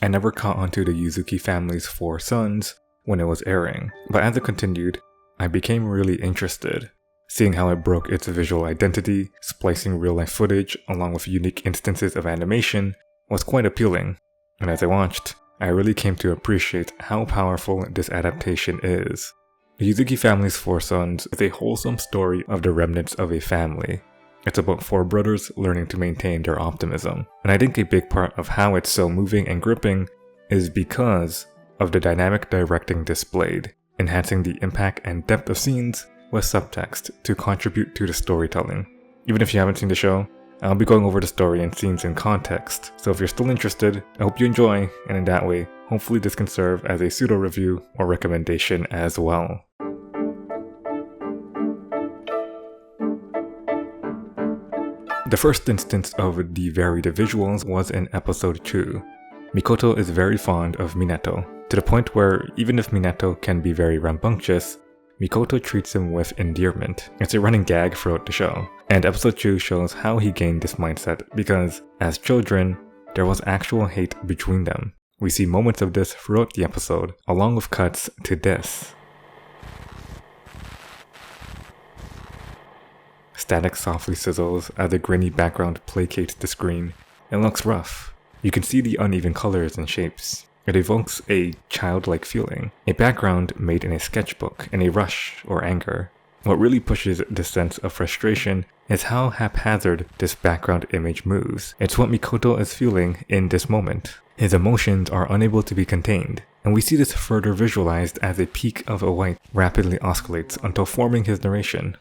I never caught onto the Yuzuki Family's Four Sons when it was airing, but as it continued, I became really interested. Seeing how it broke its visual identity, splicing real-life footage along with unique instances of animation was quite appealing, and as I watched, I really came to appreciate how powerful this adaptation is. The Yuzuki Family's Four Sons is a wholesome story of the remnants of a family. It's about four brothers learning to maintain their optimism, and I think a big part of how it's so moving and gripping is because of the dynamic directing displayed, enhancing the impact and depth of scenes with subtext to contribute to the storytelling. Even if you haven't seen the show, I'll be going over the story and scenes in context, so if you're still interested, I hope you enjoy, and in that way, hopefully this can serve as a pseudo-review or recommendation as well. The first instance of the varied visuals was in episode 2. Mikoto is very fond of Minato, to the point where even if Minato can be very rambunctious, Mikoto treats him with endearment. It's a running gag throughout the show, and episode 2 shows how he gained this mindset because, as children, there was actual hate between them. We see moments of this throughout the episode, along with cuts to this. Static softly sizzles as a grainy background placates the screen. It looks rough. You can see the uneven colors and shapes. It evokes a childlike feeling, a background made in a sketchbook in a rush or anger. What really pushes this sense of frustration is how haphazard this background image moves. It's what Mikoto is feeling in this moment. His emotions are unable to be contained, and we see this further visualized as a peak of a white rapidly oscillates until forming his narration.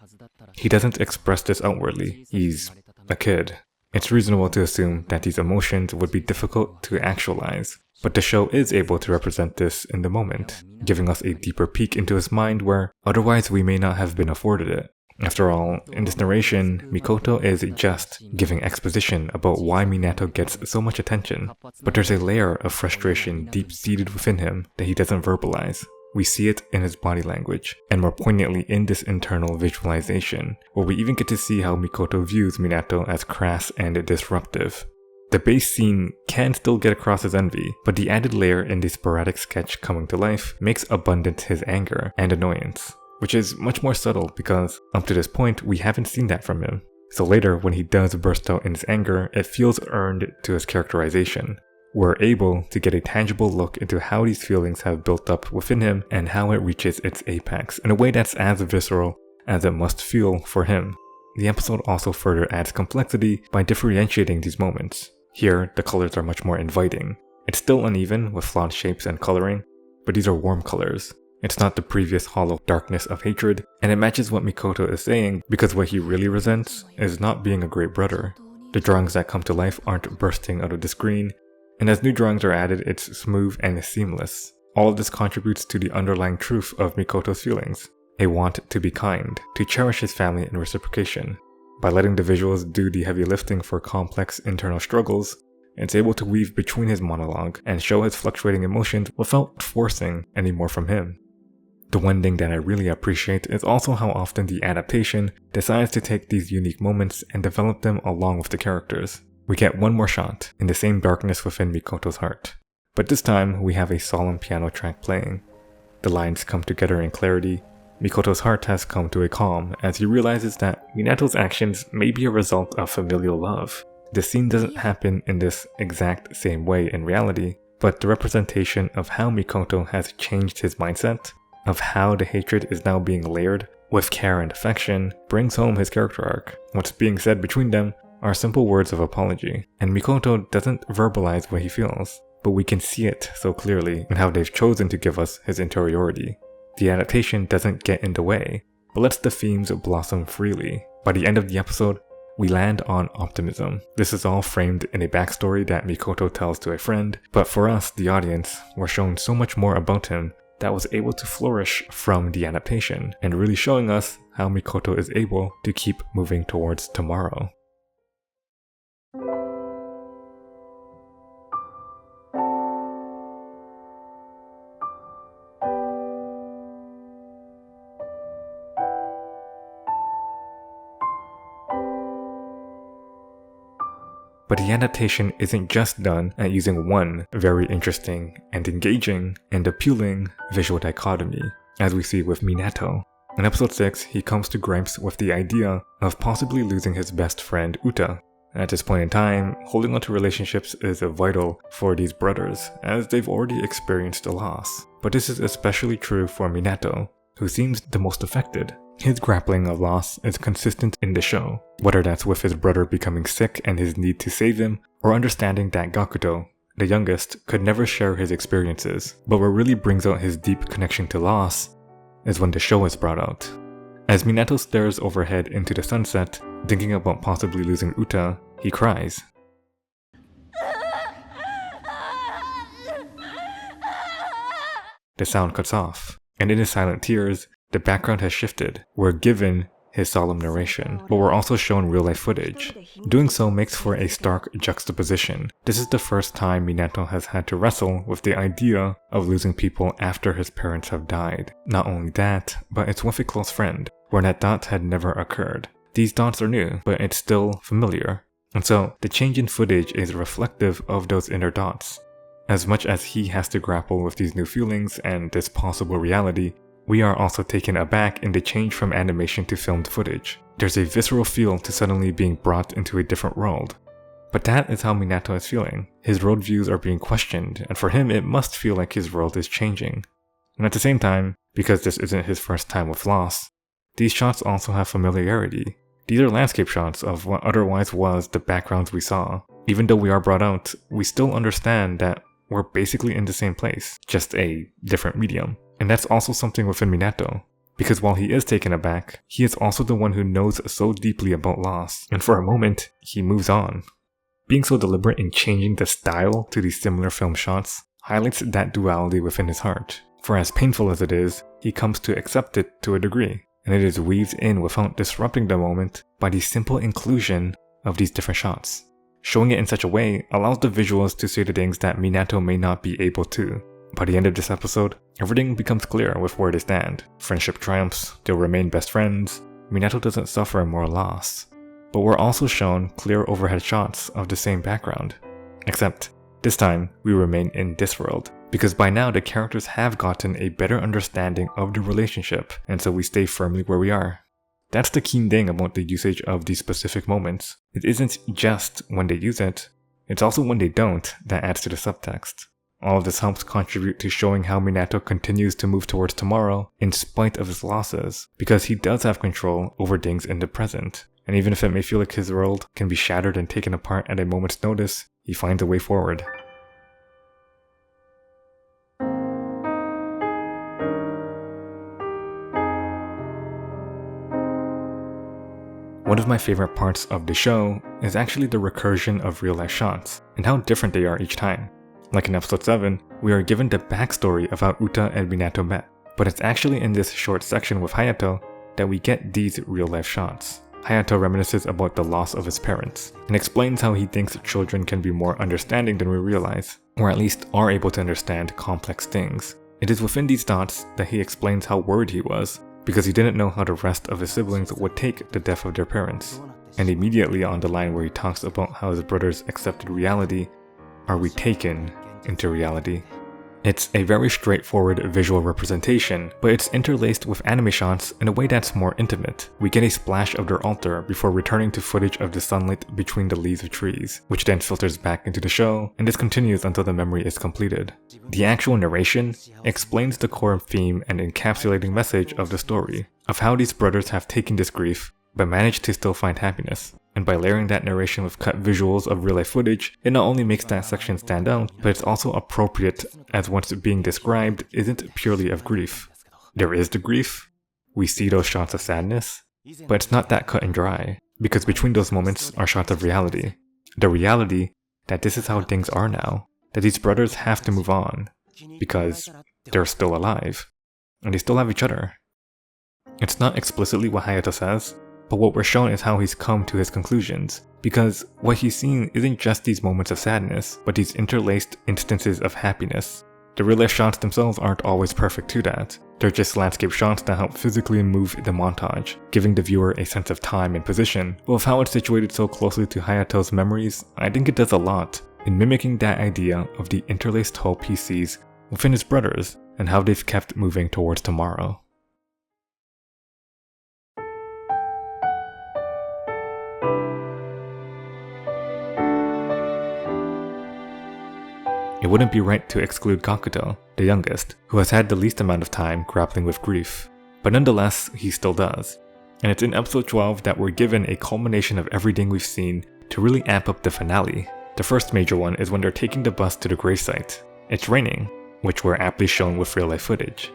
He doesn't express this outwardly, he's a kid. It's reasonable to assume that these emotions would be difficult to actualize, but the show is able to represent this in the moment, giving us a deeper peek into his mind where otherwise we may not have been afforded it. After all, in this narration, Mikoto is just giving exposition about why Minato gets so much attention, but there's a layer of frustration deep-seated within him that he doesn't verbalize. We see it in his body language, and more poignantly in this internal visualization, where we even get to see how Mikoto views Minato as crass and disruptive. The base scene can still get across his envy, but the added layer in the sporadic sketch coming to life makes abundant his anger and annoyance, which is much more subtle because up to this point we haven't seen that from him. So later when he does burst out in his anger, it feels earned to his characterization. We're able to get a tangible look into how these feelings have built up within him and how it reaches its apex in a way that's as visceral as it must feel for him. The episode also further adds complexity by differentiating these moments. Here, the colors are much more inviting. It's still uneven with flawed shapes and coloring, but these are warm colors. It's not the previous hollow darkness of hatred, and it matches what Mikoto is saying because what he really resents is not being a great brother. The drawings that come to life aren't bursting out of the screen, and as new drawings are added, it's smooth and seamless. All of this contributes to the underlying truth of Mikoto's feelings, a want to be kind, to cherish his family in reciprocation. By letting the visuals do the heavy lifting for complex internal struggles, it's able to weave between his monologue and show his fluctuating emotions without forcing any more from him. The one thing that I really appreciate is also how often the adaptation decides to take these unique moments and develop them along with the characters. We get one more shot in the same darkness within Mikoto's heart, but this time we have a solemn piano track playing. The lines come together in clarity. Mikoto's heart has come to a calm as he realizes that Minato's actions may be a result of familial love. The scene doesn't happen in this exact same way in reality, but the representation of how Mikoto has changed his mindset, of how the hatred is now being layered with care and affection, brings home his character arc. What's being said between them are simple words of apology, and Mikoto doesn't verbalize what he feels, but we can see it so clearly in how they've chosen to give us his interiority. The adaptation doesn't get in the way, but lets the themes blossom freely. By the end of the episode, we land on optimism. This is all framed in a backstory that Mikoto tells to a friend, but for us, the audience, we're shown so much more about him that was able to flourish from the adaptation, and really showing us how Mikoto is able to keep moving towards tomorrow. But the adaptation isn't just done at using one very interesting and engaging and appealing visual dichotomy, as we see with Minato. In episode 6, he comes to grips with the idea of possibly losing his best friend Uta. At this point in time, holding on to relationships is vital for these brothers, as they've already experienced a loss. But this is especially true for Minato, who seems the most affected. His grappling of loss is consistent in the show, whether that's with his brother becoming sick and his need to save him, or understanding that Gakuto, the youngest, could never share his experiences. But what really brings out his deep connection to loss is when the show is brought out. As Minato stares overhead into the sunset, thinking about possibly losing Uta, he cries. The sound cuts off, and in his silent tears, the background has shifted. We're given his solemn narration, but we're also shown real-life footage. Doing so makes for a stark juxtaposition. This is the first time Minato has had to wrestle with the idea of losing people after his parents have died. Not only that, but it's with a close friend, where that thought had never occurred. These thoughts are new, but it's still familiar. And so, the change in footage is reflective of those inner thoughts. As much as he has to grapple with these new feelings and this possible reality, we are also taken aback in the change from animation to filmed footage. There's a visceral feel to suddenly being brought into a different world. But that is how Minato is feeling. His worldviews are being questioned, and for him it must feel like his world is changing. And at the same time, because this isn't his first time with loss, these shots also have familiarity. These are landscape shots of what otherwise was the backgrounds we saw. Even though we are brought out, we still understand that we're basically in the same place, just a different medium. And that's also something within Minato, because while he is taken aback, he is also the one who knows so deeply about loss, and for a moment, he moves on. Being so deliberate in changing the style to these similar film shots highlights that duality within his heart, for as painful as it is, he comes to accept it to a degree, and it is weaved in without disrupting the moment by the simple inclusion of these different shots. Showing it in such a way allows the visuals to say the things that Minato may not be able to. By the end of this episode, everything becomes clear with where they stand. Friendship triumphs, they'll remain best friends, Minato doesn't suffer more loss. But we're also shown clear overhead shots of the same background. Except, this time, we remain in this world, because by now the characters have gotten a better understanding of the relationship, and so we stay firmly where we are. That's the keen thing about the usage of these specific moments. It isn't just when they use it, it's also when they don't that adds to the subtext. All of this helps contribute to showing how Minato continues to move towards tomorrow in spite of his losses, because he does have control over things in the present. And even if it may feel like his world can be shattered and taken apart at a moment's notice, he finds a way forward. One of my favorite parts of the show is actually the recursion of real-life shots, and how different they are each time. Like in episode 7, we are given the backstory of how Uta and Minato met, but it's actually in this short section with Hayato that we get these real-life shots. Hayato reminisces about the loss of his parents, and explains how he thinks children can be more understanding than we realize, or at least are able to understand complex things. It is within these thoughts that he explains how worried he was, because he didn't know how the rest of his siblings would take the death of their parents. And immediately on the line where he talks about how his brothers accepted reality, are we taken into reality? It's a very straightforward visual representation, but it's interlaced with anime shots in a way that's more intimate. We get a splash of their altar before returning to footage of the sunlight between the leaves of trees, which then filters back into the show, and this continues until the memory is completed. The actual narration explains the core theme and encapsulating message of the story, of how these brothers have taken this grief, but managed to still find happiness. And by layering that narration with cut visuals of real-life footage, it not only makes that section stand out, but it's also appropriate, as what's being described isn't purely of grief. There is the grief, we see those shots of sadness, but it's not that cut and dry, because between those moments are shots of reality. The reality that this is how things are now, that these brothers have to move on, because they're still alive, and they still have each other. It's not explicitly what Hayato says, but what we're shown is how he's come to his conclusions, because what he's seen isn't just these moments of sadness, but these interlaced instances of happiness. The real life shots themselves aren't always perfect to that. They're just landscape shots that help physically move the montage, giving the viewer a sense of time and position. But with how it's situated so closely to Hayato's memories, I think it does a lot in mimicking that idea of the interlaced whole PCs within his brothers and how they've kept moving towards tomorrow. It wouldn't be right to exclude Gakuto, the youngest, who has had the least amount of time grappling with grief. But nonetheless, he still does. And it's in episode 12 that we're given a culmination of everything we've seen to really amp up the finale. The first major one is when they're taking the bus to the gravesite. It's raining, which we're aptly shown with real life footage.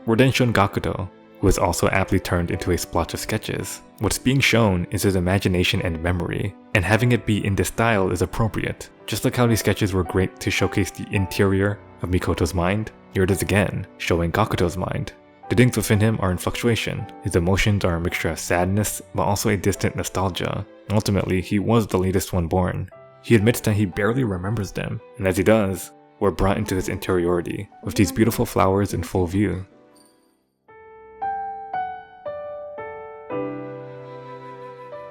We're then shown Gakuto, who is also aptly turned into a splotch of sketches. What's being shown is his imagination and memory, and having it be in this style is appropriate. Just like how these sketches were great to showcase the interior of Mikoto's mind, here it is again, showing Gakuto's mind. The things within him are in fluctuation. His emotions are a mixture of sadness, but also a distant nostalgia. Ultimately, he was the latest one born. He admits that he barely remembers them, and as he does, we're brought into his interiority, with these beautiful flowers in full view.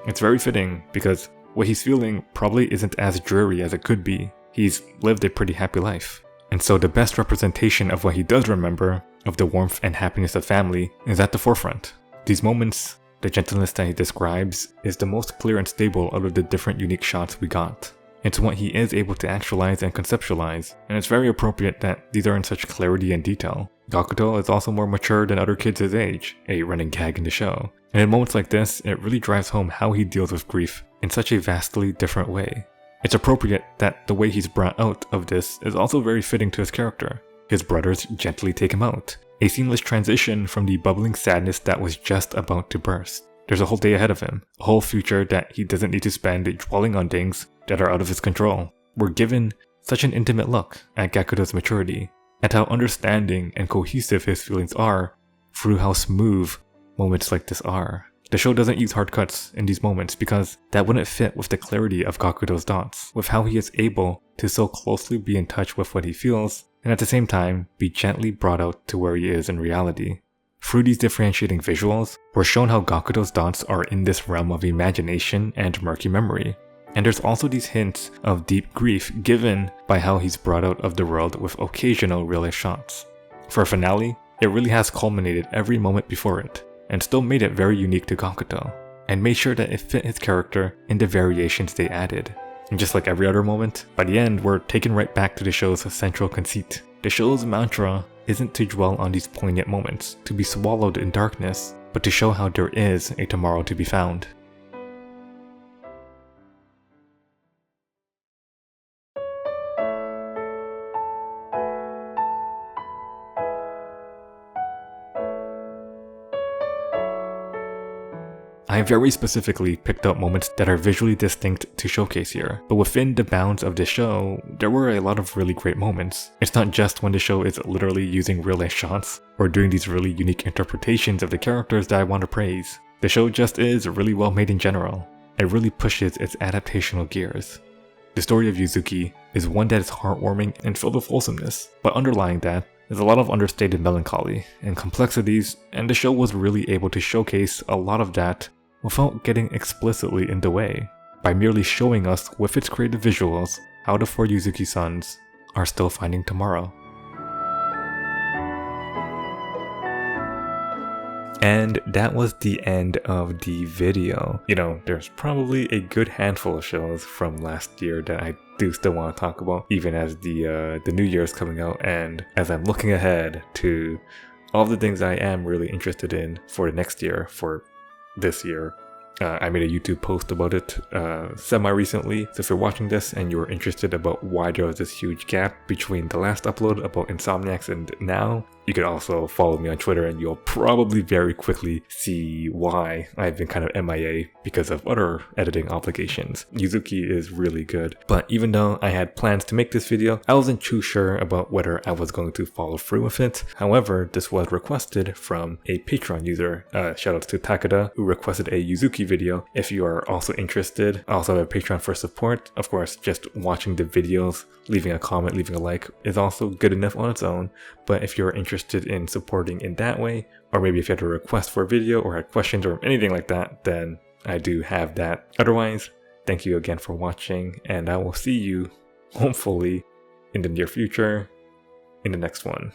It's very fitting because what he's feeling probably isn't as dreary as it could be. He's lived a pretty happy life. And so the best representation of what he does remember, of the warmth and happiness of family, is at the forefront. These moments, the gentleness that he describes, is the most clear and stable out of the different unique shots we got. It's what he is able to actualize and conceptualize, and it's very appropriate that these are in such clarity and detail. Gakuto is also more mature than other kids his age, a running gag in the show. And in moments like this, it really drives home how he deals with grief in such a vastly different way. It's appropriate that the way he's brought out of this is also very fitting to his character. His brothers gently take him out, a seamless transition from the bubbling sadness that was just about to burst. There's a whole day ahead of him, a whole future that he doesn't need to spend dwelling on things that are out of his control. We're given such an intimate look at Gakuto's maturity, at how understanding and cohesive his feelings are through how smooth moments like this are. The show doesn't use hard cuts in these moments because that wouldn't fit with the clarity of Gakuto's thoughts, with how he is able to so closely be in touch with what he feels, and at the same time be gently brought out to where he is in reality. Through these differentiating visuals, we're shown how Gakuto's thoughts are in this realm of imagination and murky memory. And there's also these hints of deep grief given by how he's brought out of the world with occasional real-life shots. For a finale, it really has culminated every moment before it, and still made it very unique to Gakuto, and made sure that it fit his character in the variations they added. And just like every other moment, by the end we're taken right back to the show's central conceit. The show's mantra isn't to dwell on these poignant moments, to be swallowed in darkness, but to show how there is a tomorrow to be found. I very specifically picked out moments that are visually distinct to showcase here, but within the bounds of the show, there were a lot of really great moments. It's not just when the show is literally using real life shots, or doing these really unique interpretations of the characters that I want to praise. The show just is really well made in general. It really pushes its adaptational gears. The story of Yuzuki is one that is heartwarming and filled with wholesomeness, but underlying that is a lot of understated melancholy and complexities, and the show was really able to showcase a lot of that without getting explicitly in the way, by merely showing us with its creative visuals how the four Yuzuki sons are still finding tomorrow. And that was the end of the video. You know, there's probably a good handful of shows from last year that I do still want to talk about, even as the new year is coming out, and as I'm looking ahead to all the things I am really interested in for the next year, for this year. I made a YouTube post about it semi-recently, so if you're watching this and you're interested about why there was this huge gap between the last upload about Insomniacs and now, You could also follow me on Twitter and you'll probably very quickly see why I've been kind of MIA because of other editing obligations. Yuzuki is really good, but even though I had plans to make this video, I wasn't too sure about whether I was going to follow through with it. However, this was requested from a Patreon user. Shoutouts to Takada, who requested a Yuzuki video. If you are also interested, I also have a Patreon for support. Of course, just watching the videos, leaving a comment, leaving a like is also good enough on its own. But if you're interested in supporting in that way, or maybe if you had a request for a video or had questions or anything like that, then I do have that. Otherwise, thank you again for watching, and I will see you, hopefully, in the near future, in the next one.